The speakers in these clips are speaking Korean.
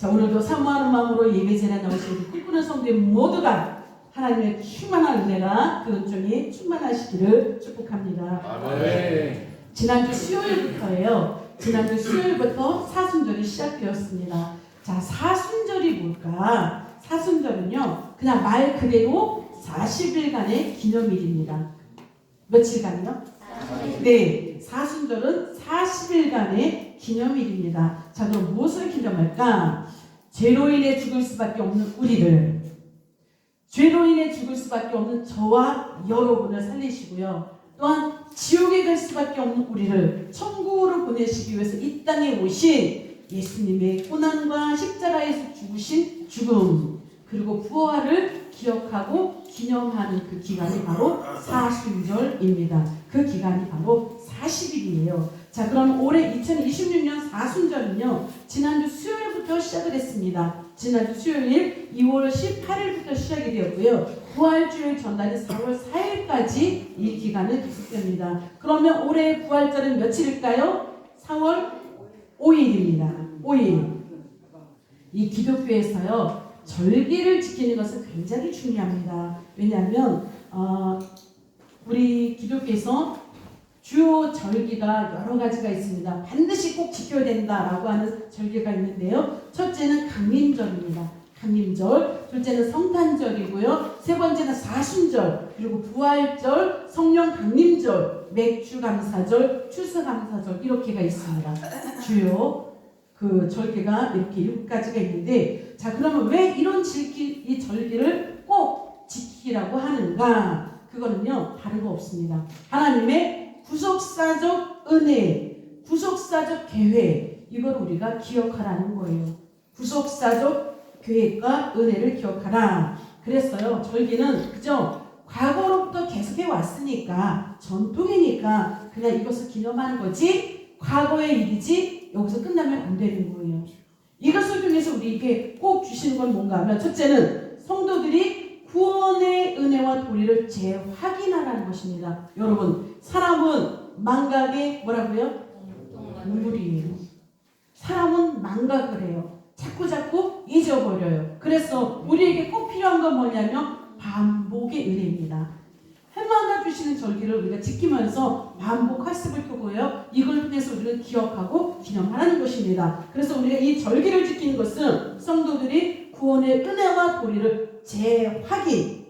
자, 오늘도 사모하는 마음으로 예배전에 나오신 우리 꿈꾸는 성도님 모두가 하나님의 충만한 은혜가 그 은총이 충만하시기를 축복합니다. 아멘. 지난주 수요일부터예요. 지난주 수요일부터 사순절이 시작되었습니다. 자, 사순절이 뭘까? 사순절은요, 그냥 말 그대로 40일간의 기념일입니다. 며칠간이요? 네, 사순절은 40일간의 기념일입니다. 자, 그럼 무엇을 기념할까? 죄로 인해 죽을 수밖에 없는 우리를, 죄로 인해 죽을 수밖에 없는 저와 여러분을 살리시고요. 또한 지옥에 갈 수밖에 없는 우리를 천국으로 보내시기 위해서 이 땅에 오신 예수님의 고난과 십자가에서 죽으신 죽음, 그리고 부활을 기억하고 기념하는 그 기간이 바로 사순절입니다. 그 기간이 바로 40일이에요. 자, 그럼 올해 2026년 사순절은요, 지난주 수요일부터 시작을 했습니다. 지난주 수요일 2월 18일부터 시작이 되었고요. 부활주일 전날인 4월 4일까지 이 기간은 계속됩니다. 그러면 올해 부활절은 며칠일까요? 4월 5일입니다. 5일. 이 기독교에서요, 절기를 지키는 것은 굉장히 중요합니다. 왜냐하면 우리 기독교에서 주요 절기가 여러 가지가 있습니다. 반드시 꼭 지켜야 된다라고 하는 절기가 있는데요. 첫째는 강림절입니다. 강림절, 둘째는 성탄절이고요. 세 번째는 사순절, 그리고 부활절, 성령 강림절, 맥주감사절, 추수감사절 이렇게가 있습니다. 주요 그 절기가 이렇게 7가지가 있는데, 자, 그러면 왜 이런 이 절기를 꼭 지키라고 하는가? 그거는요, 다른 거 없습니다. 하나님의 구속사적 은혜, 구속사적 계획, 이걸 우리가 기억하라는 거예요. 구속사적 계획과 은혜를 기억하라. 그랬어요. 절기는 그죠? 과거로부터 계속해 왔으니까, 전통이니까 그냥 이것을 기념하는 거지, 과거의 일이지 여기서 끝나면 안 되는 거예요. 이것을 통해서 우리에게 꼭 주시는 건 뭔가 하면, 첫째는 성도들이 구원의 은혜와 도리를 재확인하라는 것입니다. 여러분, 사람은 망각의 뭐라고요? 동물이에요. 사람은 망각을 해요. 자꾸 잊어버려요. 그래서 우리에게 꼭 필요한 건 뭐냐면 반복의 은혜입니다. 해마다 주시는 절기를 우리가 지키면서 반복 학습을 통하여 이걸 통해서 우리는 기억하고 기념하는 것입니다. 그래서 우리가 이 절기를 지키는 것은 성도들이 구원의 은혜와 도리를 재확인.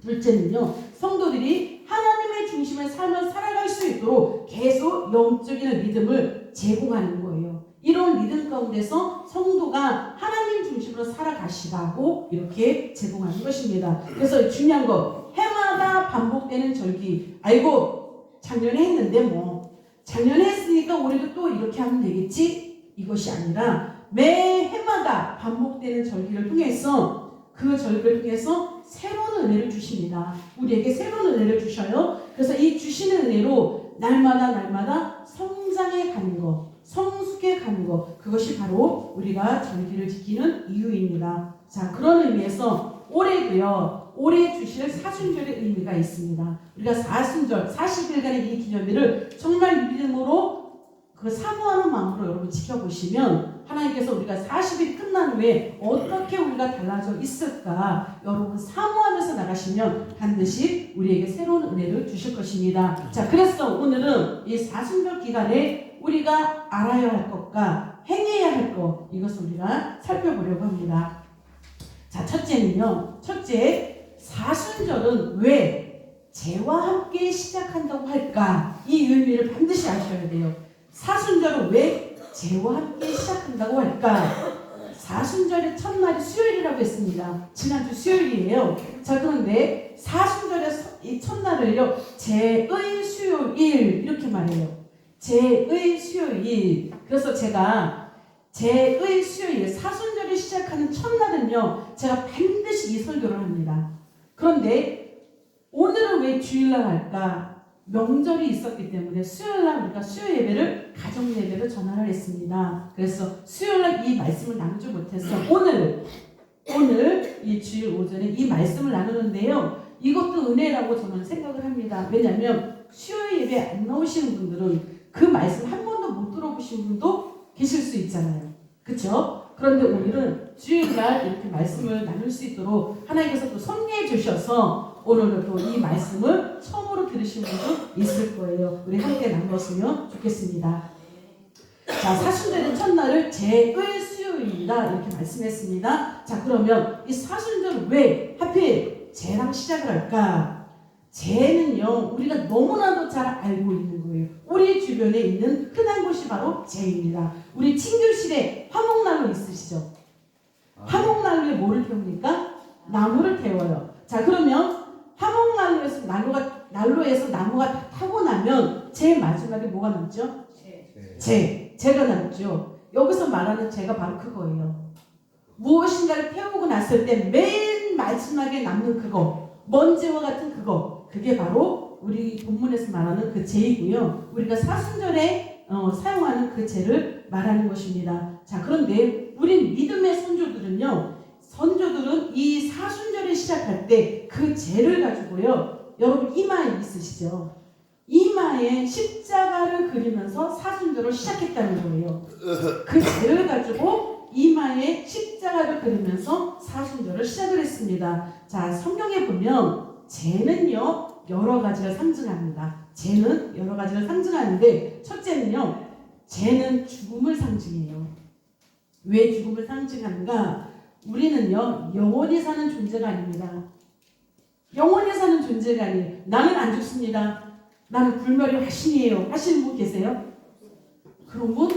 둘째는요, 성도들이 하나님의 중심의 삶을 살아갈 수 있도록 계속 영적인 리듬을 제공하는 거예요. 이런 리듬 가운데서 성도가 하나님 중심으로 살아가시라고 이렇게 제공하는 것입니다. 그래서 중요한 거, 해마다 반복되는 절기, 아이고 작년에 했는데 뭐 작년에 했으니까 올해도 또 이렇게 하면 되겠지, 이것이 아니라 매 해마다 반복되는 절기를 통해서, 그 절기를 통해서 새로운 은혜를 주십니다. 우리에게 새로운 은혜를 주셔요. 그래서 이 주시는 은혜로 날마다 성장해 가는 것, 성숙해 가는 것, 그것이 바로 우리가 절기를 지키는 이유입니다. 자, 그런 의미에서 올해도요, 올해 주실 사순절의 의미가 있습니다. 우리가 사순절 40일간의 이 기념일을 정말 믿음으로 그 사모하는 마음으로 여러분 지켜보시면, 하나님께서 우리가 40일 끝난 후에 어떻게 우리가 달라져 있을까 여러분 사모하면서 나가시면 반드시 우리에게 새로운 은혜를 주실 것입니다. 자, 그래서 오늘은 이 사순절 기간에 우리가 알아야 할 것과 행해야 할 것, 이것을 우리가 살펴보려고 합니다. 자, 첫째는요, 사순절은 왜 죄와 함께 시작한다고 할까? 이 의미를 반드시 아셔야 돼요. 사순절은 왜 죄와 함께 시작한다고 할까? 사순절의 첫날이 수요일이라고 했습니다. 지난주 수요일이에요. 자, 그런데 사순절의 이 첫날을요, 죄의 수요일 이렇게 말해요. 죄의 수요일. 그래서 제가 죄의 수요일, 사순절이 시작하는 첫날은요, 제가 반드시 이 설교를 합니다. 그런데 오늘은 왜 주일날 할까? 명절이 있었기 때문에 수요일날 우리가 수요 예배를, 가정 예배를 전환을 했습니다. 그래서 수요일날 이 말씀을 나누지 못해서 오늘 이 주일 오전에 이 말씀을 나누는데요, 이것도 은혜라고 저는 생각을 합니다. 왜냐하면 수요 예배 안 나오시는 분들은 그 말씀 한 번도 못 들어보신 분도 계실 수 있잖아요. 그렇죠? 그런데 오늘은 주일날 이렇게 말씀을 나눌 수 있도록 하나님께서 또 섭리해 주셔서 오늘은 또 이 말씀을 처음으로 들으신 분도 있을 거예요. 우리 함께 나눴으면 좋겠습니다. 자, 사순절의 첫날을 제의 수요일이다 이렇게 말씀했습니다. 자, 그러면 이 사순절 왜 하필 제랑 시작을 할까? 제는요, 우리가 너무나도 잘 알고 있는 거예요. 우리 주변에 있는 흔한 곳이 바로 제입니다. 우리 친교실에 화목난로 있으시죠? 화목난로에 뭐를 태웁니까? 나무를 태워요. 자, 그러면 화목난로에서 난로에서 나무가 다 타고 나면 제일 마지막에 뭐가 남죠? 제가 남죠. 여기서 말하는 제가 바로 그거예요. 무엇인가를 태우고 났을 때 맨 마지막에 남는 그거, 먼지와 같은 그거, 그게 바로 우리 본문에서 말하는 그 제이고요. 우리가 사순절에 사용하는 그 제를 말하는 것입니다. 자, 그런데 우리 믿음의 선조들은 이 사순절에 시작할 때 그 제를 가지고요. 여러분 이마에 있으시죠? 이마에 십자가를 그리면서 사순절을 시작했다는 거예요. 그 제를 가지고 이마에 십자가를 그리면서 사순절을 시작을 했습니다. 자, 성경에 보면 제는요 여러 가지를 상징합니다. 제는 여러 가지를 상징하는데 첫째는요, 제는 죽음을 상징해요. 왜 죽음을 상징하는가? 우리는요 영원히 사는 존재가 아닙니다. 영원히 사는 존재가 아니에요. 나는 안 죽습니다. 나는 불멸의 화신이에요. 하시는 분 계세요? 그런 분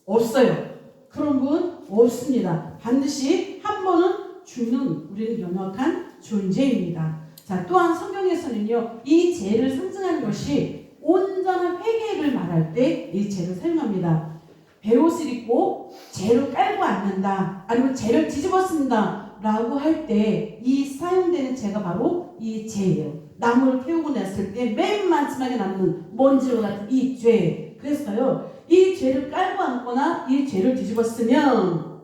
없어요. 그런 분 없습니다. 반드시 한 번은 죽는 우리는 연약한 존재입니다. 자, 또한 성경에서는요 이 죄를 상징하는 것이 온전한 회개를 말할 때 이 죄를 사용합니다. 베옷을 입고 죄를 깔고 앉는다, 아니면 죄를 뒤집어 쓴다 라고 할 때 이 사용되는 죄가 바로 이 죄예요. 나무를 태우고 났을 때 맨 마지막에 남는 먼지와 같은 이 죄. 그래서요 이 죄를 깔고 앉거나 이 죄를 뒤집어 쓰면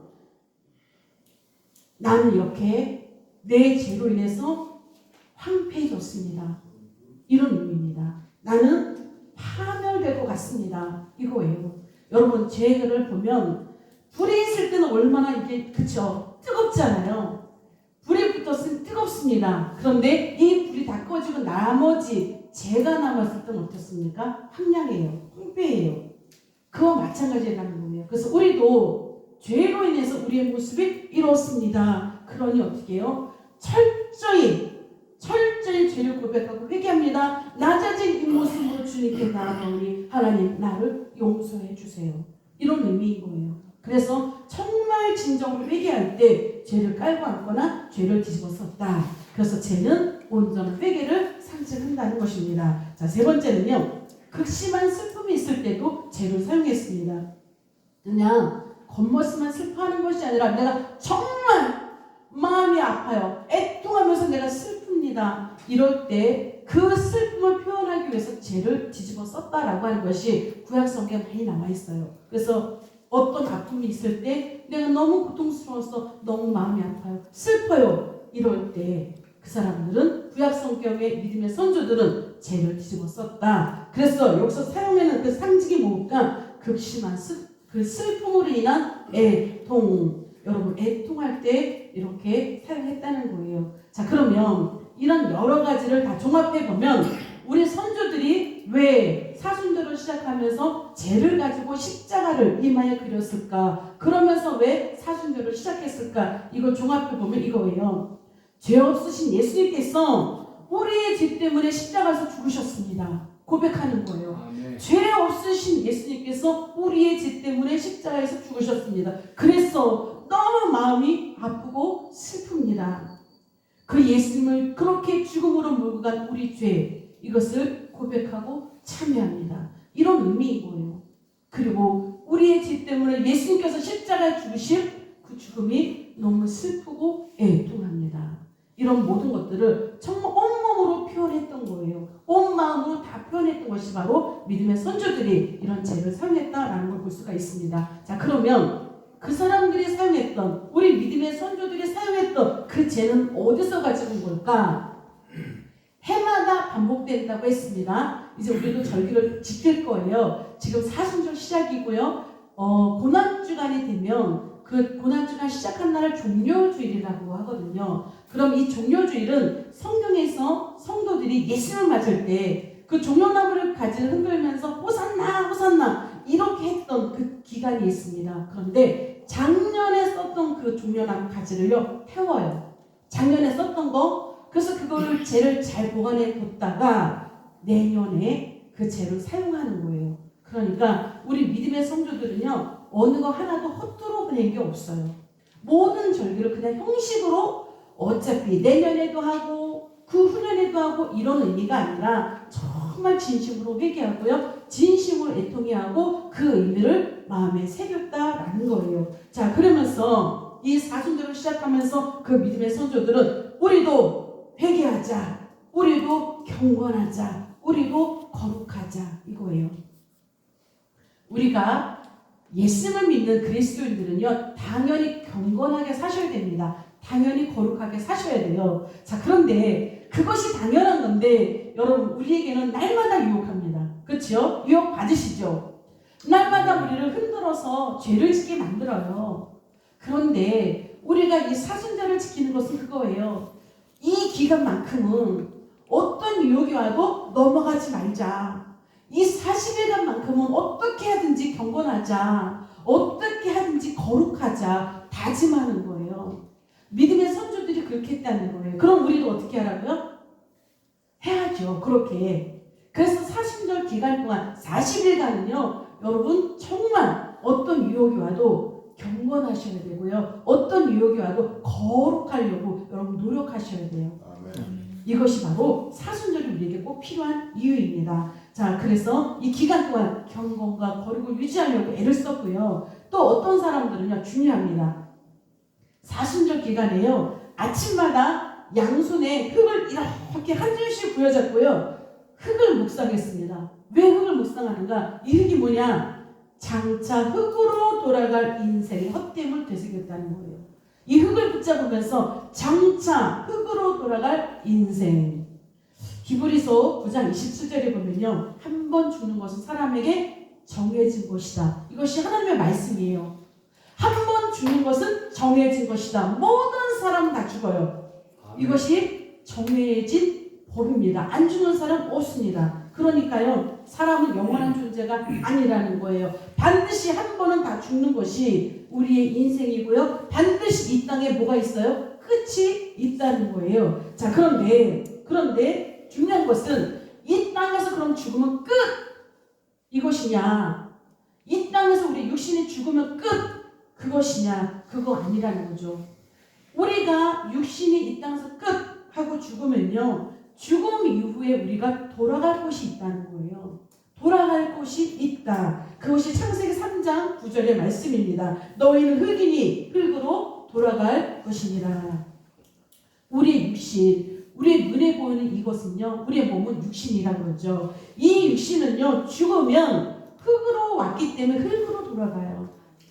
나는 이렇게 내 죄로 인해서 황폐해졌습니다. 이런 의미입니다. 나는 파멸될 것 같습니다. 이거예요. 여러분 죄를 보면 불이 있을 때는 얼마나 이게 그쵸 뜨겁잖아요. 불이 붙었으면 뜨겁습니다. 그런데 이 불이 다 꺼지고 나머지 죄가 남았을 때는 어떻습니까? 황량해요. 황폐해요. 그와 마찬가지라는 거예요. 그래서 우리도 죄로 인해서 우리의 모습이 이렇습니다. 그러니 어떻게 해요? 철저히 죄를 고백하고 회개합니다. 낮아진 이 모습으로 주님께 나아가오니 하나님 나를 용서해 주세요. 이런 의미인 거예요. 그래서 정말 진정으로 회개할 때 죄를 깔고 앉거나 죄를 뒤집어 썼다. 그래서 죄는 온전한 회개를 상징한다는 것입니다. 자, 세 번째는요, 극심한 슬픔이 있을 때도 죄를 사용했습니다. 그냥 겉모습만 슬퍼하는 것이 아니라 내가 정말 마음이 아파요. 애통하면서 내가 슬픕니다. 이럴 때 그 슬픔을 표현하기 위해서 죄를 뒤집어 썼다라고 하는 것이 구약 성경에 많이 남아 있어요. 그래서 어떤 아픔이 있을 때 내가 너무 고통스러워서 너무 마음이 아파요. 슬퍼요. 이럴 때 그 사람들은 구약 성경의 믿음의 선조들은 죄를 뒤집어 썼다. 그래서 여기서 사용하는 그 상징이 뭘까? 극심한 그 슬픔으로 인한 애통. 여러분 애통할 때 이렇게 사용했다는 거예요. 자, 그러면 이런 여러 가지를 다 종합해 보면 우리 선조들이 왜 사순절을 시작하면서 죄를 가지고 십자가를 이마에 그렸을까? 그러면서 왜 사순절을 시작했을까? 이걸 종합해 보면 이거예요. 죄 없으신 예수님께서 우리의 죄 때문에 십자가에서 죽으셨습니다. 고백하는 거예요. 아멘. 죄 없으신 예수님께서 우리의 죄 때문에 십자가에서 죽으셨습니다. 그래서 너무 마음이 아프고 슬픕니다. 그 예수님을 그렇게 죽음으로 몰고 간 우리 죄, 이것을 고백하고 참여합니다. 이런 의미인 거예요. 그리고 우리의 죄 때문에 예수님께서 십자가에 죽으신 그 죽음이 너무 슬프고 애통합니다. 이런 모든 것들을 정말 온몸으로 표현했던 거예요. 온 마음으로 다 표현했던 것이 바로 믿음의 선조들이 이런 죄를 사용했다라는 걸 볼 수가 있습니다. 자, 그러면 그 사람들이 사용했던, 우리 믿음의 선조들이 사용했던 그 죄는 어디서 가져온 걸까? 해마다 반복된다고 했습니다. 이제 우리도 절기를 지킬 거예요. 지금 사순절 시작이고요. 고난주간이 되면 그 고난주간 시작한 날을 종료주일이라고 하거든요. 그럼 이 종료주일은 성경에서 성도들이 예수를 맞을 때 그 종려나무를 가지를 흔들면서 호산나 호산나 이렇게 했던 그 기간이 있습니다. 그런데 작년에 썼던 그 종려나무 가지를요 태워요. 작년에 썼던 거, 그래서 그거를 재를 잘 보관해 뒀다가 내년에 그 재를 사용하는 거예요. 그러니까 우리 믿음의 성도들은요 어느 거 하나도 헛되로 보낸 게 없어요. 모든 절기를 그냥 형식으로 어차피 내년에도 하고 그 후년에도 하고 이런 의미가 아니라 정말 진심으로 회개하고요, 진심으로 애통해하고 그 의미를 마음에 새겼다라는 거예요. 자, 그러면서 이 사순절을 시작하면서 그 믿음의 성도들은 우리도 회개하자, 우리도 경건하자, 우리도 거룩하자 이거예요. 우리가 예수님을 믿는 그리스도인들은요 당연히 경건하게 사셔야 됩니다. 당연히 거룩하게 사셔야 돼요. 자, 그런데 그것이 당연한 건데 여러분 우리에게는 날마다 유혹합니다. 그렇죠? 유혹 받으시죠? 날마다 우리를 흔들어서 죄를 짓게 만들어요. 그런데 우리가 이 사순절을 지키는 것은 그거예요. 이 기간만큼은 어떤 유혹이 와도 넘어가지 말자. 이 40일간만큼은 어떻게 하든지 경건하자, 어떻게 하든지 거룩하자 다짐하는 거예요. 믿음의 선조들이 그렇게 했다는 거예요. 그럼 우리도 어떻게 하라고요? 해야죠. 그렇게. 그래서 40절 기간 동안 40일간은요 여러분 정말 어떤 유혹이 와도 경건하셔야 되고요, 어떤 유혹이 와도 거룩하려고 여러분 노력하셔야 돼요. 아멘. 이것이 바로 사순절이 우리에게 꼭 필요한 이유입니다. 자, 그래서 이 기간 동안 경건과 거룩을 유지하려고 애를 썼고요. 또 어떤 사람들은요 중요합니다. 사순절 기간에요 아침마다 양손에 흙을 이렇게 한 줄씩 부여잡고요 흙을 묵상했습니다. 왜 흙을 묵상하는가? 이 흙이 뭐냐? 장차 흙으로 돌아갈 인생의 헛됨을 되새겼다는 거예요. 이 흙을 붙잡으면서 장차 흙으로 돌아갈 인생. 히브리서 9장 27절에 보면요 한 번 죽는 것은 사람에게 정해진 것이다. 이것이 하나님의 말씀이에요. 한 번 죽는 것은 정해진 것이다. 모든 사람은 다 죽어요. 이것이 정해진 법입니다. 안 죽는 사람 없습니다. 그러니까요 사람은 영원한 존재가 아니라는 거예요. 반드시 한 번은 다 죽는 것이 우리의 인생이고요, 반드시 이 땅에 뭐가 있어요? 끝이 있다는 거예요. 자, 그런데 중요한 것은 이 땅에서 그럼 죽으면 끝 이것이냐, 이 땅에서 우리 육신이 죽으면 끝 그것이냐, 그거 아니라는 거죠. 우리가 육신이 이 땅에서 끝 하고 죽으면요 죽음 이후에 우리가 돌아갈 곳이 있다는 거예요. 돌아갈 곳이 있다. 그것이 창세기 3장 9절의 말씀입니다. 너희는 흙이니 흙으로 돌아갈 것이니라. 우리의 육신, 우리의 눈에 보이는 이것은요 우리의 몸은 육신이라고 그러죠. 이 육신은요 죽으면 흙으로 왔기 때문에 흙으로 돌아가요.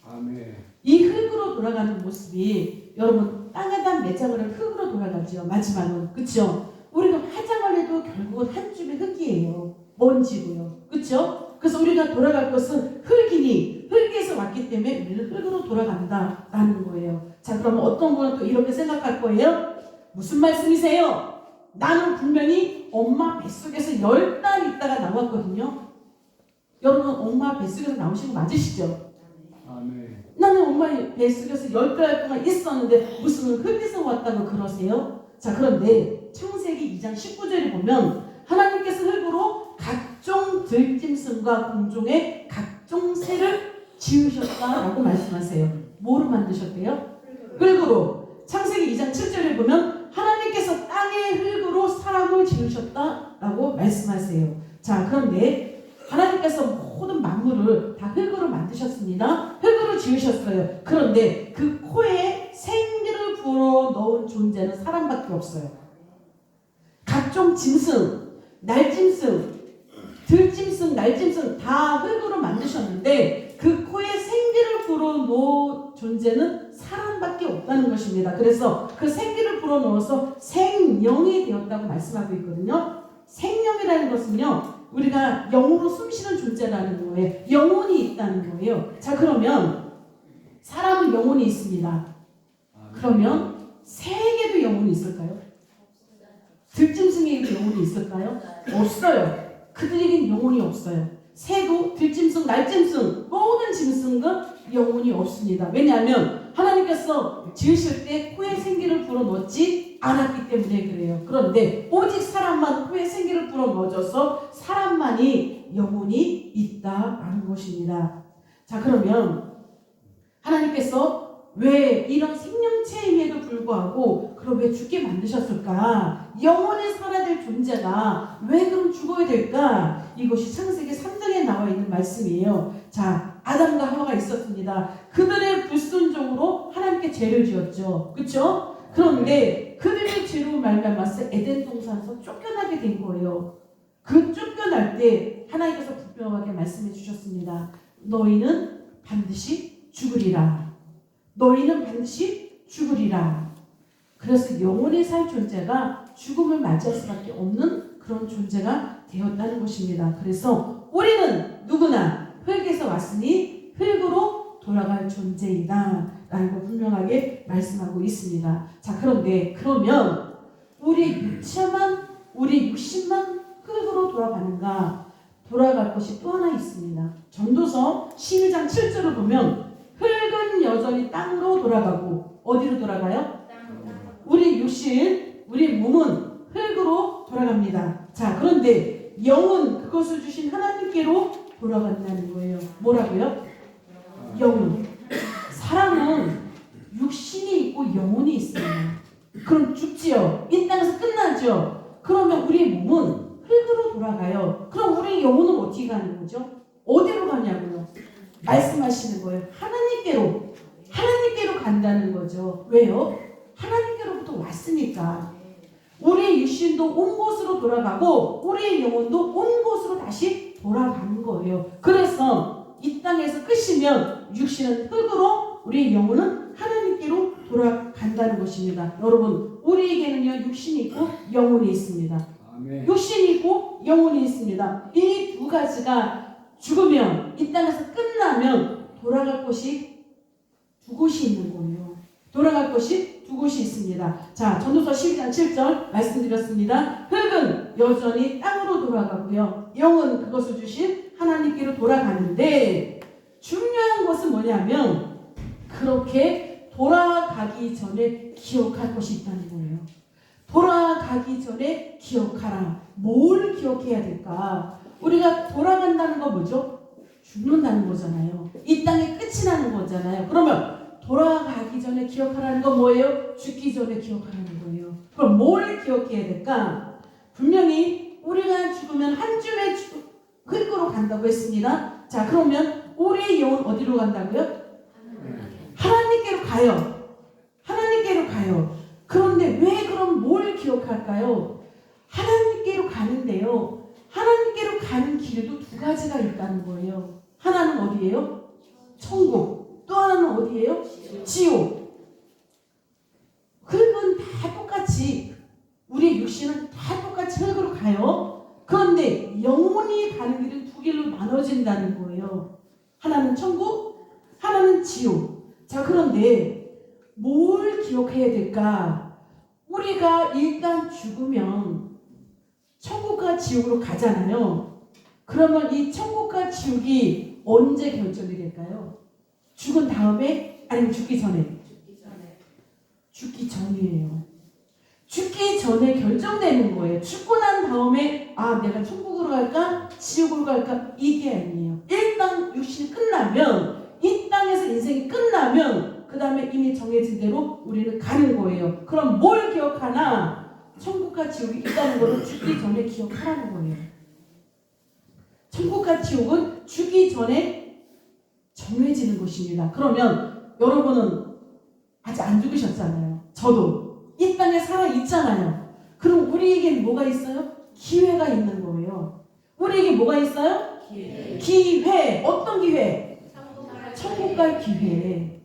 아멘. 이 흙으로 돌아가는 모습이 여러분 땅에다 매장을 한 흙으로 돌아가죠. 마지막은. 그렇죠? 우리가 화장을 해도 결국은 한 줌의 흙이에요. 먼지고요. 그렇죠? 그래서 우리가 돌아갈 것은 흙이니 흙에서 왔기 때문에 우리는 흙으로 돌아간다라는 거예요. 자, 그러면 어떤 분은 또 이렇게 생각할 거예요. 무슨 말씀이세요? 나는 분명히 엄마 뱃속에서 10달 있다가 나왔거든요. 여러분 엄마 뱃속에서 나오신 거 맞으시죠? 아멘. 나는 엄마 뱃속에서 10달 동안 있었는데 무슨 흙에서 왔다고 그러세요? 자, 그런데 창세기 2장 19절에 보면 하나님께서 흙으로 각종 들짐승과 공중의 각종 새를 지으셨다라고 말씀하세요. 뭐로 만드셨대요? 흙으로. 창세기 2장 7절에 보면 하나님께서 땅의 흙으로 사람을 지으셨다라고 말씀하세요. 자, 그런데 하나님께서 모든 만물을 다 흙으로 만드셨습니다. 흙으로 지으셨어요. 그런데 그 코에 생기를 불어 넣은 존재는 사람밖에 없어요. 각종 짐승, 날짐승, 들짐승, 날짐승 다 흙으로 만드셨는데 그 코에 생기를 불어넣은 존재는 사람밖에 없다는 것입니다. 그래서 그 생기를 불어넣어서 생명이 되었다고 말씀하고 있거든요. 생명이라는 것은요 우리가 영으로 숨쉬는 존재라는 거예요. 영혼이 있다는 거예요. 자, 그러면 사람은 영혼이 있습니다. 그러면 새에게도 영혼이 있을까요? 들짐승에게도 영혼이 있을까요? 없어요. 그들에겐 영혼이 없어요. 새도 들짐승, 날짐승 모든 짐승과 영혼이 없습니다. 왜냐하면 하나님께서 지으실 때 코에 생기를 불어넣지 않았기 때문에 그래요. 그런데 오직 사람만 코에 생기를 불어넣어줘서 사람만이 영혼이 있다라는 것입니다. 자, 그러면 하나님께서 왜 이런 생명체임에도 불구하고 그럼 왜 죽게 만드셨을까? 영원히 살아야 될 존재가 왜 그럼 죽어야 될까? 이것이 창세기 3장에 나와 있는 말씀이에요. 자, 아담과 하와가 있었습니다. 그들의 불순종으로 하나님께 죄를 지었죠. 그렇죠? 그런데 그들의 죄로 말미암아서 에덴 동산에서 쫓겨나게 된 거예요. 그 쫓겨날 때 하나님께서 분명하게 말씀해 주셨습니다. 너희는 반드시 죽으리라. 너희는 반드시 죽으리라. 그래서 영원히 살 존재가 죽음을 맞이할 수밖에 없는 그런 존재가 되었다는 것입니다. 그래서 우리는 누구나 흙에서 왔으니 흙으로 돌아갈 존재이다 라는 걸 분명하게 말씀하고 있습니다. 자, 그런데 그러면 우리의 육신만 흙으로 돌아가는가? 돌아갈 것이 또 하나 있습니다. 전도서 12장 7절을 보면 흙은 여전히 땅으로 돌아가고 어디로 돌아가요? 우리 육신, 우리 몸은 흙으로 돌아갑니다. 자, 그런데 영은 그것을 주신 하나님께로 돌아간다는 거예요. 뭐라고요? 영은. 사람은 육신이 있고 영혼이 있습니다. 그럼 죽지요. 이 땅에서 끝나죠. 그러면 우리 몸은 흙으로 돌아가요. 그럼 우리 영혼은 어떻게 가는 거죠? 어디로 가냐고요? 말씀하시는 거예요. 하나님께로 간다는 거죠. 왜요? 하나님께로부터 왔으니까. 우리의 육신도 온 곳으로 돌아가고 우리의 영혼도 온 곳으로 다시 돌아가는 거예요. 그래서 이 땅에서 끝이면 육신은 흙으로 우리의 영혼은 하나님께로 돌아간다는 것입니다. 여러분, 우리에게는요 육신이 있고 영혼이 있습니다. 아멘. 육신이 있고 영혼이 있습니다. 이 두 가지가 죽으면 이 땅에서 끝나면 돌아갈 곳이 두 곳이 있는 거예요. 돌아갈 곳이 두 곳이 있습니다. 자, 전도서 12장 7절 말씀드렸습니다. 흙은 여전히 땅으로 돌아가고요. 영은 그것을 주신 하나님께로 돌아가는데 중요한 것은 뭐냐면 그렇게 돌아가기 전에 기억할 것이 있다는 거예요. 돌아가기 전에 기억하라. 뭘 기억해야 될까? 우리가 돌아간다는 거 뭐죠? 죽는다는 거잖아요. 이 땅에 끝이 나는 거잖아요. 그러면 돌아가기 전에 기억하라는 건 뭐예요? 죽기 전에 기억하라는 거예요. 그럼 뭘 기억해야 될까? 분명히 우리가 죽으면 한 줌의 흙으로 간다고 했습니다. 자, 그러면 우리의 영은 어디로 간다고요? 하나님께로 가요. 하나님께로 가요. 그런데 왜 그럼 뭘 기억할까요? 하나님께로 가는데요. 하나님께로 가는 길에도 두 가지가 있다는 거예요. 하나는 어디예요? 천국. 또 하나는 어디예요? 지옥. 흙은 다 똑같이 우리의 육신은 다 똑같이 흙으로 가요. 그런데 영혼이 가는 길은 두 길로 나눠진다는 거예요. 하나는 천국, 하나는 지옥. 자, 그런데 뭘 기억해야 될까? 우리가 일단 죽으면 천국과 지옥으로 가잖아요. 그러면 이 천국과 지옥이 언제 결정이 될까요? 죽은 다음에? 아니면 죽기 전에? 죽기 전이에요. 죽기 전에 결정되는 거예요. 죽고 난 다음에 내가 천국으로 갈까? 지옥으로 갈까? 이게 아니에요. 일단 육신이 끝나면 이 땅에서 인생이 끝나면 그 다음에 이미 정해진 대로 우리는 가는 거예요. 그럼 뭘 기억하나? 천국과 지옥이 있다는 것을 죽기 전에 기억하라는 거예요. 천국과 지옥은 죽기 전에 정해지는 것입니다. 그러면 여러분은 아직 안 죽으셨잖아요. 저도 이 땅에 살아 있잖아요. 그럼 우리에겐 뭐가 있어요? 기회가 있는 거예요. 우리에게 뭐가 있어요? 기회. 어떤 기회? 천국갈 기회.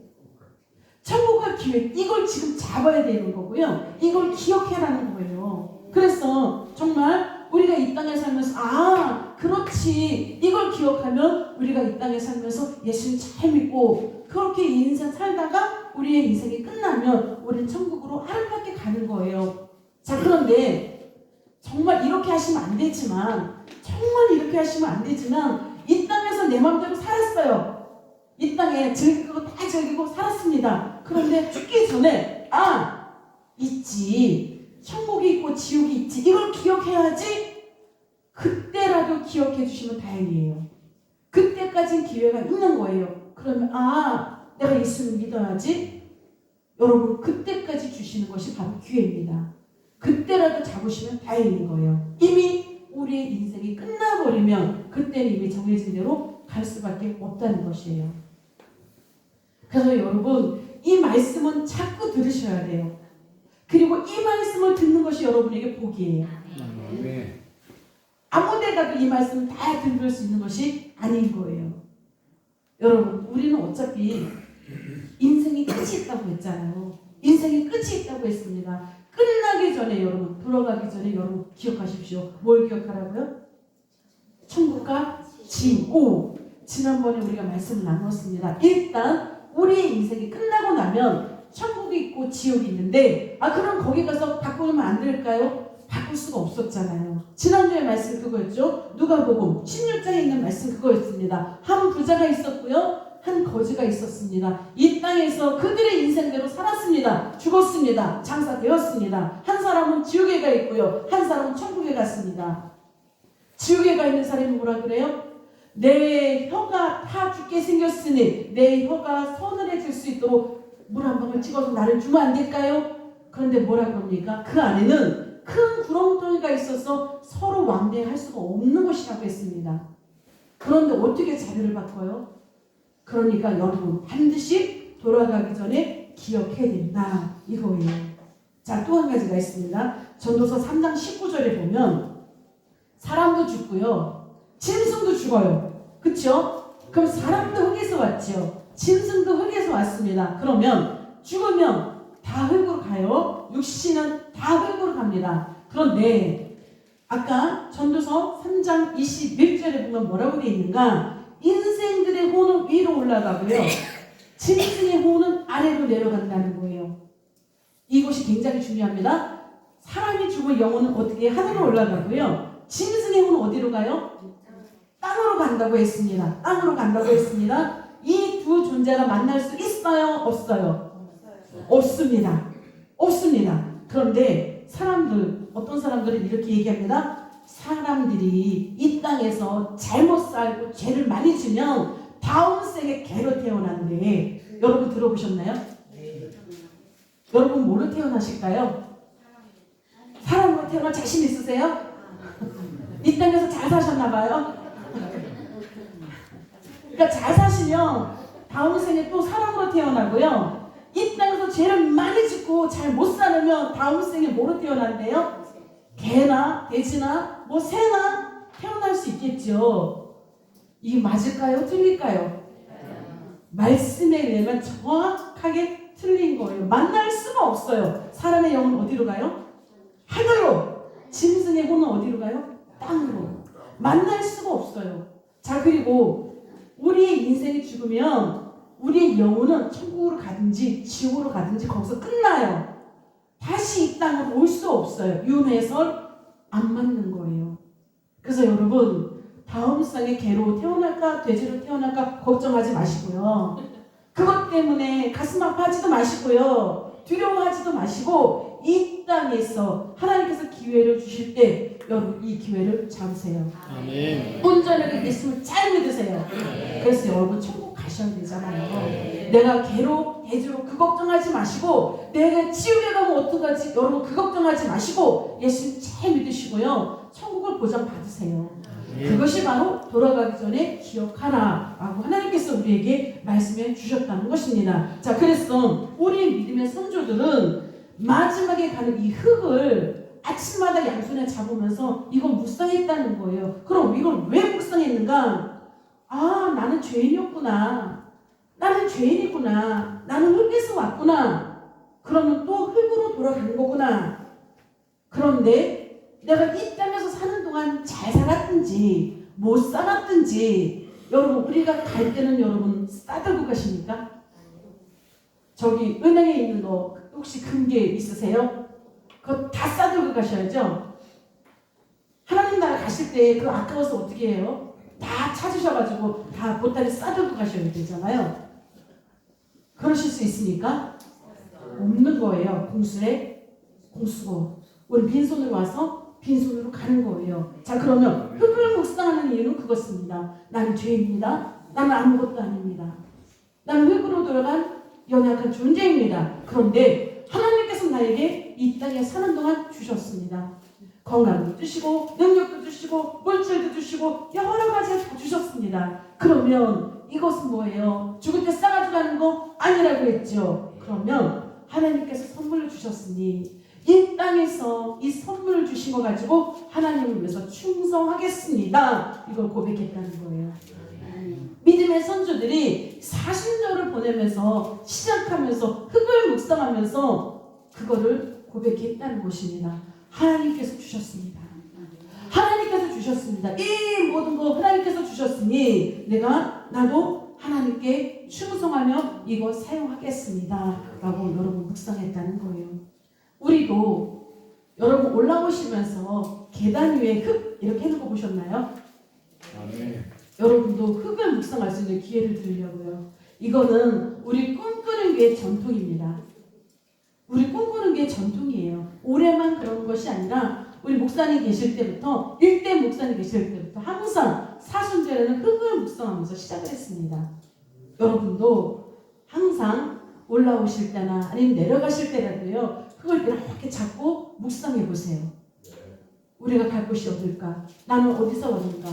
천국갈 기회. 이걸 지금 잡아야 되는 거고요. 이걸 기억해라는 거예요. 그래서 정말 우리가 이 땅에 살면서 그렇지. 이걸 기억하면 우리가 이 땅에 살면서 예수님 잘 믿고 그렇게 인생 살다가 우리의 인생이 끝나면 우리는 천국으로 아름답게 가는 거예요. 자, 그런데 정말 이렇게 하시면 안 되지만, 정말 이렇게 하시면 안 되지만, 이 땅에서 내 마음대로 살았어요. 이 땅에 즐길 거 다 즐기고 살았습니다. 그런데 죽기 전에 있지, 천국이 있고 지옥이 있지, 이걸 기억해야지. 그때라도 기억해 주시면 다행이에요. 그때까지는 기회가 있는 거예요. 그러면 내가 예수를 믿어야지. 여러분, 그때까지 주시는 것이 바로 기회입니다. 그때라도 잡으시면 다행인 거예요. 이미 우리의 인생이 끝나버리면 그때는 이미 정해진 대로 갈 수밖에 없다는 것이에요. 그래서 여러분, 이 말씀은 자꾸 들으셔야 돼요. 그리고 이 말씀을 듣는 것이 여러분에게 복이에요. 아무 데 가도 이 말씀을 다 들을 수 있는 것이 아닌 거예요. 여러분, 우리는 어차피 인생이 끝이 있다고 했잖아요. 인생이 끝이 있다고 했습니다. 끝나기 전에 여러분, 돌아가기 전에 여러분 기억하십시오. 뭘 기억하라고요? 천국과 지옥. 지난번에 우리가 말씀을 나눴습니다. 일단 우리의 인생이 끝나고 나면 천국이 있고 지옥이 있는데 그럼 거기 가서 바꾸면 안 될까요? 바꿀 수가 없었잖아요. 지난주에 말씀 그거였죠. 누가복음 16장에 있는 말씀 그거였습니다. 한 부자가 있었고요, 한 거지가 있었습니다. 이 땅에서 그들의 인생대로 살았습니다. 죽었습니다. 장사되었습니다. 한 사람은 지옥에 가 있고요, 한 사람은 천국에 갔습니다. 지옥에 가 있는 사람이 뭐라 그래요? 내 혀가 다 죽게 생겼으니 내 혀가 서늘해질 수 있도록 물 한 방울 찍어서 나를 주면 안 될까요? 그런데 뭐라 그럽니까? 그 안에는 큰 구렁텅이가 있어서 서로 왕래할 수가 없는 것이라고 했습니다. 그런데 어떻게 자리를 바꿔요? 그러니까 여러분, 반드시 돌아가기 전에 기억해야 된다, 이거예요. 자, 또 한 가지가 있습니다. 전도서 3장 19절에 보면 사람도 죽고요, 짐승도 죽어요. 그쵸? 그럼 사람도 흙에서 왔죠. 짐승도 흙에서 왔습니다. 그러면 죽으면 다 흙으로 가요. 육신은 다 흙으로 갑니다. 그런데 아까 전도서 3장 21절에 보면 뭐라고 되어 있는가? 인생들의 호는 위로 올라가고요, 짐승의 호는 아래로 내려간다는 거예요. 이것이 굉장히 중요합니다. 사람이 죽은 영혼은 어떻게 하늘로 올라가고요, 짐승의 호는 어디로 가요? 땅으로 간다고 했습니다. 땅으로 간다고 했습니다. 이 두 존재가 만날 수 있어요? 없어요? 없습니다. 없습니다. 그런데 어떤 사람들은 이렇게 얘기합니다. 사람들이 이 땅에서 잘못 살고 죄를 많이 지면 다음 생에 개로 태어난대. 여러분 들어보셨나요? 여러분 뭐로 태어나실까요? 사람으로 태어날 자신 있으세요? 이 땅에서 잘 사셨나봐요. 그러니까 잘 사시면 다음 생에 또 사람으로 태어나고요, 이 땅에서 죄를 많이 짓고 잘 못 살으면 다음 생에 뭐로 태어난대요? 개나 돼지나 새나 태어날 수 있겠죠. 이게 맞을까요? 틀릴까요? 말씀에 의하면 정확하게 틀린 거예요. 만날 수가 없어요. 사람의 영은 어디로 가요? 하늘로. 짐승의 혼은 어디로 가요? 땅으로. 만날 수가 없어요. 자, 그리고 우리의 인생이 죽으면 우리의 영혼은 천국으로 가든지 지옥으로 가든지 거기서 끝나요. 다시 이 땅으로 올 수 없어요. 윤회설 안 맞는 거예요. 그래서 여러분, 다음 생에 개로 태어날까 돼지로 태어날까 걱정하지 마시고요, 그것 때문에 가슴 아파하지도 마시고요, 두려워하지도 마시고, 이 땅에서 하나님께서 기회를 주실 때 여러분 이 기회를 잡으세요. 아멘. 온전하게 예수를 잘 믿으세요. 그래서 여러분 천국 가셔야 되잖아요. 내가 개로 돼지로 그 걱정하지 마시고, 내가 지옥에 가면 어떡하지, 여러분 그 걱정하지 마시고 예수님 잘 믿으시고요, 천국을 보장받으세요. 그것이 바로 돌아가기 전에 기억하라 라고 하나님께서 우리에게 말씀해 주셨다는 것입니다. 자, 그래서 우리의 믿음의 선조들은 마지막에 가는 이 흙을 아침마다 양손에 잡으면서 이걸 묵상했다는 거예요. 그럼 이걸 왜 묵상했는가? 나는 죄인이었구나. 나는 죄인이구나. 나는 흙에서 왔구나. 그러면 또 흙으로 돌아가는 거구나. 그런데 내가 이 땅에서 사는 동안 잘 살았든지 못 살았든지 여러분 우리가 갈 때는 여러분 싸들고 가십니까? 저기 은행에 있는 거 혹시 금괴 있으세요? 그거 다 싸들고 가셔야죠. 하나님 나라 가실 때 그거 아까워서 어떻게 해요? 다 찾으셔가지고 다 보따리 싸들고 가셔야 되잖아요. 그러실 수 있습니까? 없는 거예요. 공수에 공수고 우리 빈손으로 와서 빈손으로 가는 거예요. 자, 그러면 흙을 묵상하는 이유는 그것입니다. 나는 죄입니다. 나는 아무것도 아닙니다. 나는 흙으로 돌아간 연약한 존재입니다. 그런데 하나님께서 나에게 이 땅에 사는 동안 주셨습니다. 건강도 주시고 능력도 주시고 물질도 주시고 여러 가지 다 주셨습니다. 그러면 이것은 뭐예요? 죽을 때 싸가지고 가는 거 아니라고 했죠. 그러면 하나님께서 선물을 주셨으니 이 땅에서 이 선물을 주신 거 가지고 하나님을 위해서 충성하겠습니다. 이걸 고백했다는 거예요. 믿음의 선조들이 사순절을 보내면서 시작하면서 흙을 묵상하면서 그거를 고백했다는 것입니다. 하나님께서 주셨습니다. 하나님께서 주셨습니다. 이 모든 거 하나님께서 주셨으니 나도 하나님께 충성하며 이거 사용하겠습니다. 라고 여러분 묵상했다는 거예요. 우리도 여러분 올라오시면서 계단 위에 흙 이렇게 해놓은 거 보셨나요? 네. 여러분도 흙을 묵상할 수 있는 기회를 드리려고요. 이거는 우리 꿈꾸는 게 전통입니다. 우리 꿈꾸는 게 전통이에요. 올해만 그런 것이 아니라 우리 목사님 계실 때부터 1대 목사님 계실 때부터 항상 사순절에는 흙을 묵상하면서 시작을 했습니다. 여러분도 항상 올라오실 때나 아니면 내려가실 때라도요. 흙을 이렇게 잡고 묵상해 보세요. 우리가 갈 곳이 어딜까? 나는 어디서 왔는가?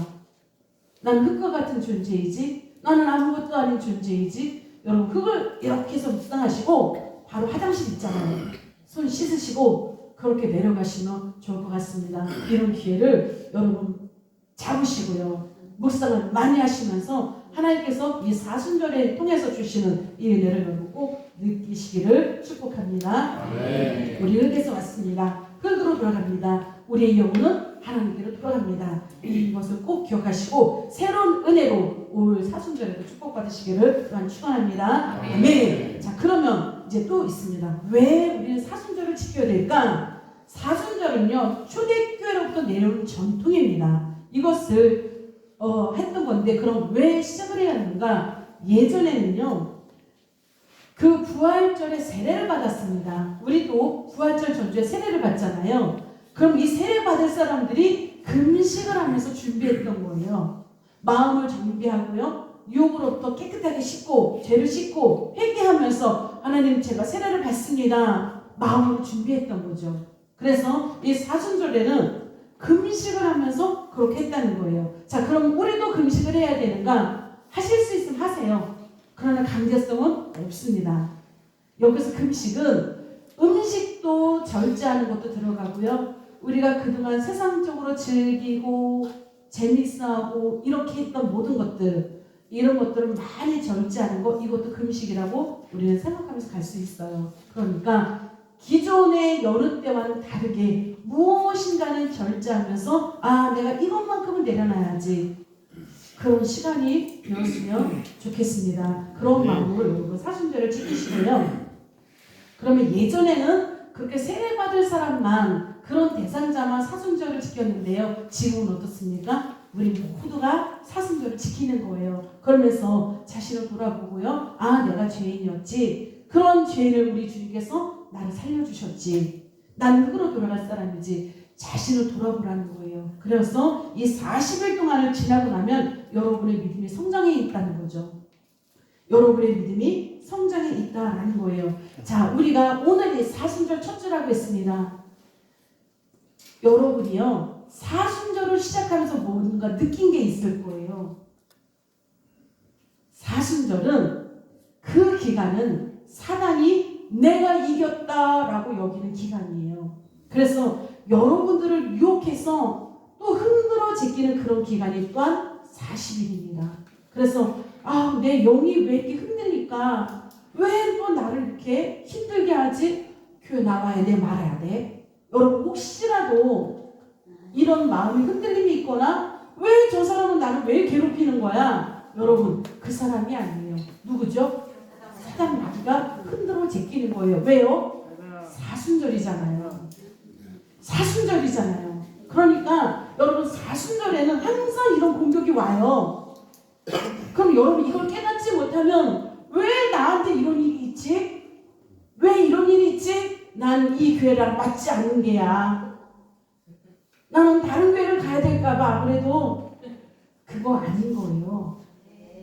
나는 흙과 같은 존재이지? 나는 아무것도 아닌 존재이지? 여러분 흙을 이렇게 해서 묵상하시고 바로 화장실 있잖아요. 손 씻으시고 그렇게 내려가시면 좋을 것 같습니다. 이런 기회를 여러분 잡으시고요. 묵상을 많이 하시면서 하나님께서 이 사순절에 통해서 주시는 이 은혜를 여러분 꼭 느끼시기를 축복합니다. 네. 우리 흙에서 왔습니다. 흙으로 돌아갑니다. 우리의 영혼은 하나님께로 돌아갑니다. 이것을 꼭 기억하시고 새로운 은혜로 올 사순절에도 축복받으시기를 또한 축원합니다. 아멘. 자, 그러면 이제 또 있습니다. 왜 우리는 사순절을 지켜야 될까? 사순절은요 초대교회로부터 내려온 전통입니다. 이것을 했던 건데 그럼 왜 시작을 해야 하는가? 예전에는요 그 부활절에 세례를 받았습니다. 우리도 부활절 전주에 세례를 받잖아요. 그럼 이 세례 받을 사람들이 금식을 하면서 준비했던 거예요. 마음을 준비하고요. 유혹으로부터 깨끗하게 씻고 죄를 씻고 회개하면서 하나님 제가 세례를 받습니다. 마음으로 준비했던 거죠. 그래서 이 사순절에는 금식을 하면서 그렇게 했다는 거예요. 자, 그럼 우리도 금식을 해야 되는가? 하실 수 있으면 하세요. 그러나 강제성은 없습니다. 여기서 금식은 음식도 절제하는 것도 들어가고요. 우리가 그동안 세상적으로 즐기고 재밌어하고 이렇게 했던 모든 것들 이런 것들을 많이 절제하는 것 이것도 금식이라고 우리는 생각하면서 갈 수 있어요. 그러니까 기존의 여느 때와는 다르게 무엇인가는 절제하면서 내가 이것만큼은 내려놔야지 그런 시간이 되었으면 좋겠습니다. 그런 마음으로 여러분 사순절을 지키시고요. 그러면 예전에는 그렇게 세례받을 사람만 그런 대상자만 사순절을 지켰는데요. 지금은 어떻습니까? 우리 모두가 사순절을 지키는 거예요. 그러면서 자신을 돌아보고요. 내가 죄인이었지. 그런 죄를 우리 주님께서 나를 살려주셨지. 나는 흙으로 돌아갈 사람이지. 자신을 돌아보라는 거예요. 그래서 이 40일 동안을 지나고 나면 여러분의 믿음이 성장해 있다는 거죠. 여러분의 믿음이 성장해 있다라는 거예요. 자, 우리가 오늘 이 사순절 첫 주라고 했습니다. 여러분이요 사순절을 시작하면서 뭔가 느낀 게 있을 거예요. 사순절은 그 기간은 사단이 내가 이겼다라고 여기는 기간이에요. 그래서 여러분들을 유혹해서 또 흔들어 제끼는 그런 기간이 또한 40일입니다. 그래서 내 영이 왜 이렇게 흔들릴까? 왜 또 나를 이렇게 힘들게 하지? 교회 나와야 돼? 말아야 돼? 여러분 혹시라도 이런 마음이 흔들림이 있거나 왜 저 사람은 나를 왜 괴롭히는 거야? 여러분 그 사람이 아니에요. 누구죠? 사단 마귀가 흔들어 제끼는 거예요. 왜요? 사순절이잖아요. 사순절이잖아요. 그러니까 여러분 사순절에는 항상 이런 공격이 와요. 그럼 여러분 이걸 깨닫지 못하면 왜 나한테 이런 일이 있지? 왜 이런 일이 있지? 난 이 교회랑 맞지 않는 게야. 나는 다른 교회를 가야 될까봐 아무래도 그거 아닌 거예요.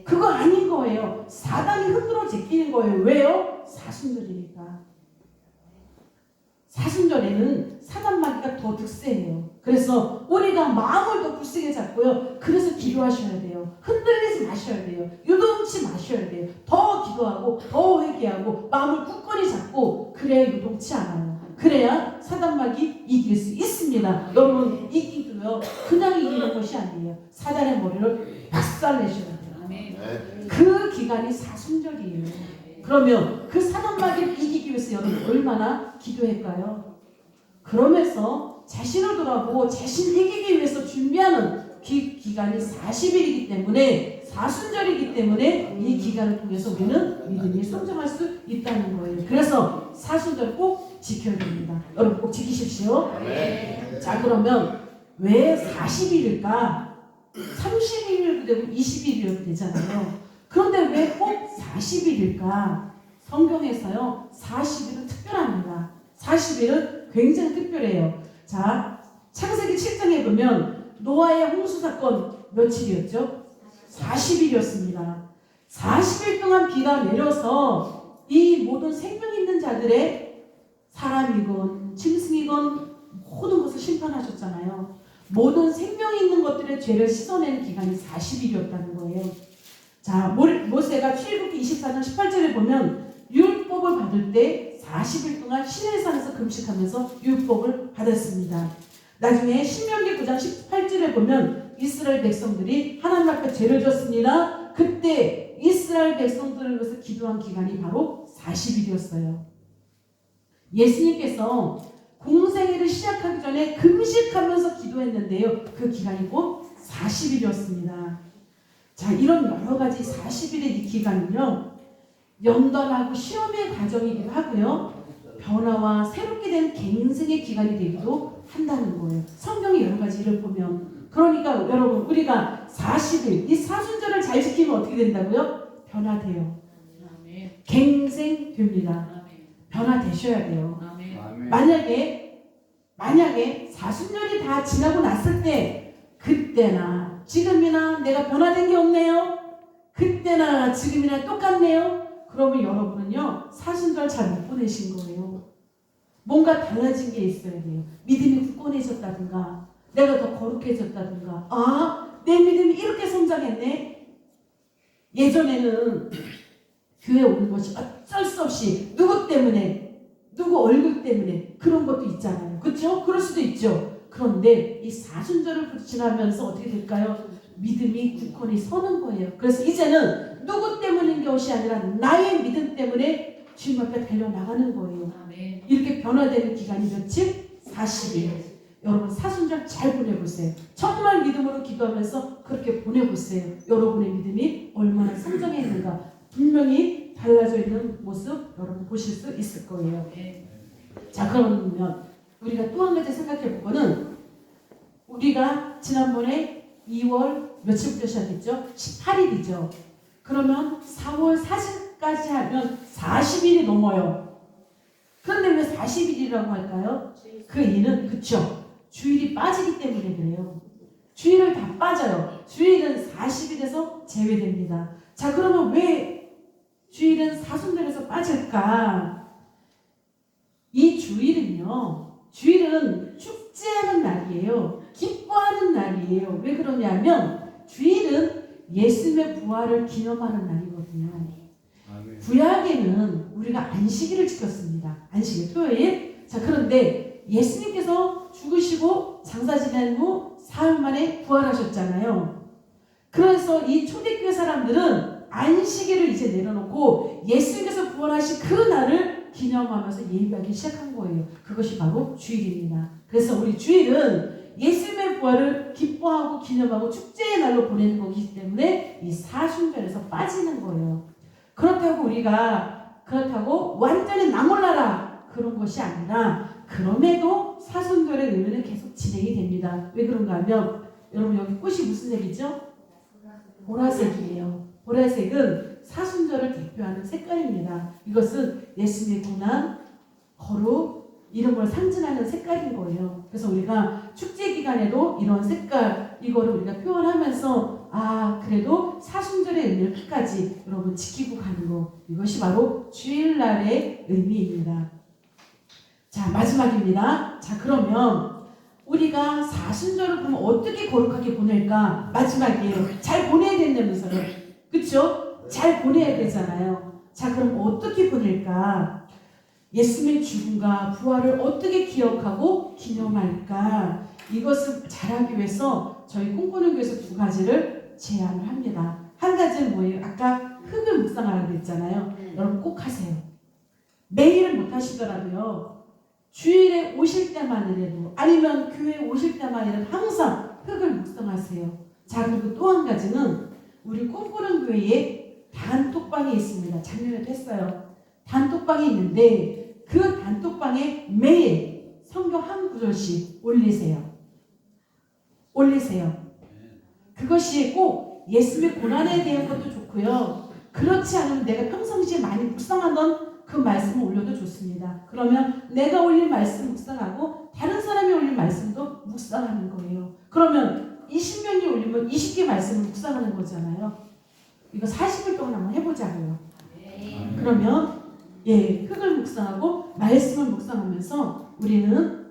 그거 아닌 거예요. 사단이 흔들어 제끼는 거예요. 왜요? 사순절이니까. 사순절에는 사단마귀가 더 득세해요. 그래서 우리가 마음을 더 굳세게 잡고요. 그래서 기도하셔야 돼요. 흔들리지 마셔야 돼요. 유동치 마셔야 돼요. 더 기도하고 더 회개하고 마음을 굳건히 잡고 그래야 유동치 않아요. 그래야 사단마귀 이길 수 있습니다. 여러분 이기도요. 그냥 이기는 것이 아니에요. 사단의 머리를 박살내셔야 돼요. 그 기간이 사순절이에요. 그러면 그 사단마귀를 이기기 위해서 여러분 얼마나 기도할까요? 그러면서 자신을 돌아보고 자신 이기기 위해서 준비하는 기간이 40일이기 때문에 사순절이기 때문에 이 기간을 통해서 우리는 믿음이 성장할 수 있다는 거예요. 그래서 사순절 꼭 지켜야 됩니다. 여러분 꼭 지키십시오. 자 그러면 왜 40일일까? 30일도 되고 20일이어도 되잖아요. 그런데 왜 꼭 40일일까? 성경에서요 40일은 특별합니다. 40일은 굉장히 특별해요. 자 창세기 7장에 보면 노아의 홍수 사건 며칠이었죠? 40일이었습니다. 40일 동안 비가 내려서 이 모든 생명 있는 자들의 사람이건 짐승이건 모든 것을 심판하셨잖아요. 모든 생명 있는 것들의 죄를 씻어내는 기간이 40일이었다는 거예요. 자, 모세가 출애굽기 24장 18절에 보면 율법을 받을 때 40일 동안 시내산에서 금식하면서 율법을 받았습니다. 나중에 신명기 9장 18절에 보면 이스라엘 백성들이 하나님 앞에 죄를 졌습니다. 그때 이스라엘 백성들을 위해서 기도한 기간이 바로 40일이었어요. 예수님께서 공생애를 시작하기 전에 금식하면서 기도했는데요. 그 기간이 곧 40일이었습니다. 자, 이런 여러 가지 40일의 이 기간은요. 연단하고 시험의 과정이기도 하고요. 변화와 새롭게 된 갱생의 기간이 되기도 한다는 거예요. 성경의 여러 가지를 보면. 그러니까 여러분 우리가 40일 이 사순절을 잘 지키면 어떻게 된다고요? 변화돼요. 갱생됩니다. 변화되셔야 돼요. 만약에 사순절이 다 지나고 났을 때 그때나 지금이나 내가 변화된 게 없네요. 그때나 지금이나 똑같네요. 그러면 여러분은요 사순절 잘 못 보내신 거예요. 뭔가 달라진 게 있어야 돼요. 믿음이 굳건해졌다든가 내가 더 거룩해졌다든가 내 믿음이 이렇게 성장했네. 예전에는 교회 오는 것이 어쩔 수 없이 누구 때문에 누구 얼굴 때문에 그런 것도 있잖아요. 그렇죠? 그럴 수도 있죠. 그런데 이 사순절을 지나면서 어떻게 될까요? 믿음이 굳건히 서는 거예요. 그래서 이제는 누구 때문인 것이 아니라 나의 믿음 때문에 주님 앞에 달려나가는 거예요. 이렇게 변화되는 기간이 며칠? 40일. 여러분 사순절 잘 보내보세요. 정말 믿음으로 기도하면서 그렇게 보내보세요. 여러분의 믿음이 얼마나 성장했는가 분명히 달라져 있는 모습 여러분 보실 수 있을 거예요. 자 그러면 우리가 또 한 가지 생각해 볼 거는 우리가 지난번에 2월 며칠부터 시작했죠? 18일이죠. 그러면 4월 4일까지 하면 40일이 넘어요. 그런데 왜 40일이라고 할까요? 그 이유는 그쵸? 주일이 빠지기 때문에 그래요. 주일을 다 빠져요. 주일은 40일에서 제외됩니다. 자 그러면 왜 주일은 사순절에서 빠질까? 이 주일은 축제하는 날이에요. 기뻐하는 날이에요. 왜 그러냐면 주일은 예수님의 부활을 기념하는 날이거든요. 구약에는 우리가 안식일을 지켰습니다. 안식일 토요일. 자 그런데 예수님께서 죽으시고 장사 지낸 후 사흘 만에 부활하셨잖아요. 그래서 이 초대교회 사람들은 안식일을 이제 내려놓고 예수님께서 부활하신 그 날을 기념하면서 예배하기 시작한 거예요. 그것이 바로 주일입니다. 그래서 우리 주일은 예수님의 부활을 기뻐하고 기념하고 축제의 날로 보내는 거기 때문에 이 사순절에서 빠지는 거예요. 그렇다고 완전히 나몰라라 그런 것이 아니라 그럼에도 사순절의 의미는 계속 진행이 됩니다. 왜 그런가 하면 여러분 여기 꽃이 무슨 색이죠? 보라색이에요. 보라색은 사순절을 대표하는 색깔입니다. 이것은 예수님의 고난, 거룩, 이런 걸 상징하는 색깔인 거예요. 그래서 우리가 축제 기간에도 이런 색깔, 이거를 우리가 표현하면서 그래도 사순절의 의미를 끝까지 여러분 지키고 가는 거, 이것이 바로 주일날의 의미입니다. 자, 마지막입니다. 자, 그러면 우리가 사순절을 그러면 어떻게 거룩하게 보낼까? 마지막이에요. 잘 보내야 된다면서요. 그쵸? 잘 보내야 되잖아요. 자, 그럼 어떻게 보낼까? 예수님의 죽음과 부활을 어떻게 기억하고 기념할까? 이것을 잘하기 위해서 저희 꿈꾸는 교회에서 두 가지를 제안을 합니다. 한 가지는 뭐예요? 아까 흙을 묵상하라고 했잖아요. 여러분 꼭 하세요. 매일은 못 하시더라도요. 주일에 오실 때만이라도 아니면 교회에 오실 때만이라도 항상 흙을 묵상하세요. 자, 그리고 또 한 가지는 우리 꿈꾸는 교회에 단톡방이 있습니다. 작년에도 했어요. 단톡방이 있는데 그 단톡방에 매일 성경 한 구절씩 올리세요. 그것이 꼭 예수님의 고난에 대한 것도 좋고요. 그렇지 않으면 내가 평상시에 많이 묵상하던 그 말씀을 올려도 좋습니다. 그러면 내가 올린 말씀 묵상하고 다른 사람이 올린 말씀도 묵상하는 거예요. 그러면 20명이 올리면 20개 말씀을 묵상하는 거잖아요. 이거 40일 동안 한번 해보자고요. 그러면 흙을 묵상하고 말씀을 묵상하면서 우리는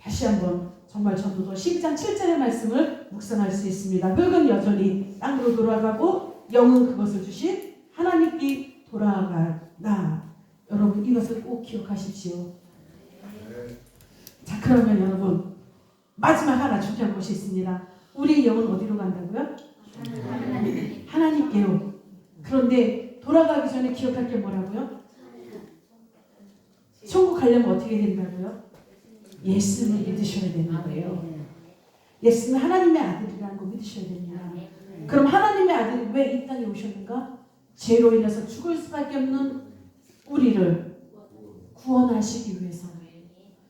다시 한번 정말 전도서 12장 7절의 말씀을 묵상할 수 있습니다. 흙은 여전히 땅으로 돌아가고 영은 그것을 주신 하나님께 돌아가나. 여러분 이것을 꼭 기억하십시오. 자, 그러면 여러분 마지막 하나 중요한 것이 있습니다. 우리의 영은 어디로 간다고요? 하나님께요. 그런데 돌아가기 전에 기억할 게 뭐라고요? 천국 가려면 어떻게 된다고요? 예수님을 믿으셔야 되는 거예요. 예수님은 하나님의 아들이라는 거 믿으셔야 됩니다. 그럼 하나님의 아들이 왜 이 땅에 오셨는가? 죄로 인해서 죽을 수밖에 없는 우리를 구원하시기 위해서.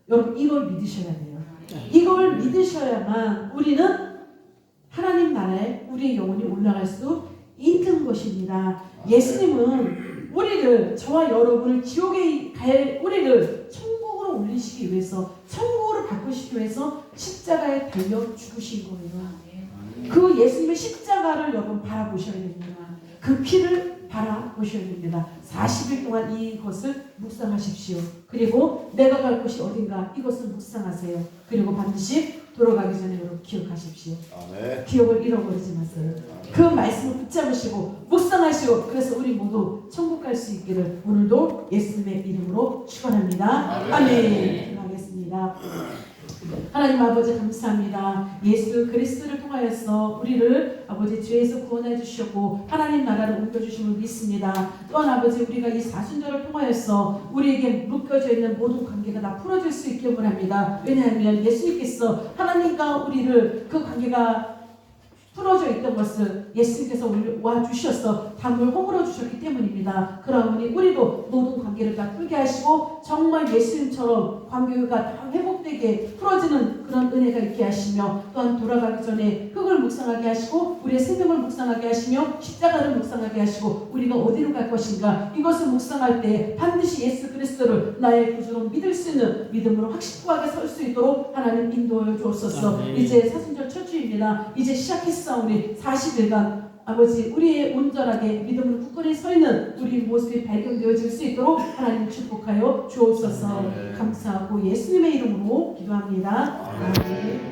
여러분 이걸 믿으셔야 돼요. 이걸 믿으셔야만 우리는 하나님 나라에 우리의 영혼이 올라갈 수 있는 것입니다. 예수님은 우리를, 저와 여러분을 지옥에 갈 우리를 천국으로 올리시기 위해서, 천국으로 바꾸시기 위해서 십자가에 달려 죽으신 거예요. 그 예수님의 십자가를 여러분 바라보셔야 됩니다. 그 피를 바라보셔야 됩니다. 40일 동안 이것을 묵상하십시오. 그리고 내가 갈 곳이 어딘가 이것을 묵상하세요. 그리고 반드시 돌아가기 전에 여러분 기억하십시오. 아멘. 기억을 잃어버리지 마세요. 아멘. 그 말씀을 붙잡으시고 묵상하시고, 그래서 우리 모두 천국 갈 수 있기를 오늘도 예수님의 이름으로 축원합니다. 아멘. 아멘. 기도하겠습니다. 하나님 아버지 감사합니다. 예수 그리스도를 통하여서 우리를 아버지 죄에서 구원해 주셨고 하나님 나라를 옮겨주심을 믿습니다. 또한 아버지 우리가 이 사순절을 통하여서 우리에게 묶여져 있는 모든 관계가 다 풀어질 수 있게 원합니다. 왜냐하면 예수님께서 하나님과 우리를 그 관계가 풀어져 있던 것을 예수님께서 와주셔서 담을 허물어 주셨기 때문입니다. 그러므니 우리도 모든 관계를 다 풀게 하시고 정말 예수님처럼 관계가 다 회복되게 풀어지는 그런 은혜가 있게 하시며, 또한 돌아가기 전에 흙을 묵상하게 하시고 우리의 생명을 묵상하게 하시며 십자가를 묵상하게 하시고 우리가 어디로 갈 것인가 이것을 묵상할 때 반드시 예수 그리스도를 나의 구주로 믿을 수 있는 믿음으로 확실하게 설 수 있도록 하나님 인도하여 주옵소서. 이제 사순절 첫 주입니다. 이제 시작했사오니 40일간 아버지 우리의 온전하게 믿음으로 굳건히 서 있는 우리 모습이 발견되어질 수 있도록 하나님 축복하여 주옵소서. 감사하고 예수님의 이름으로 기도합니다. 아멘.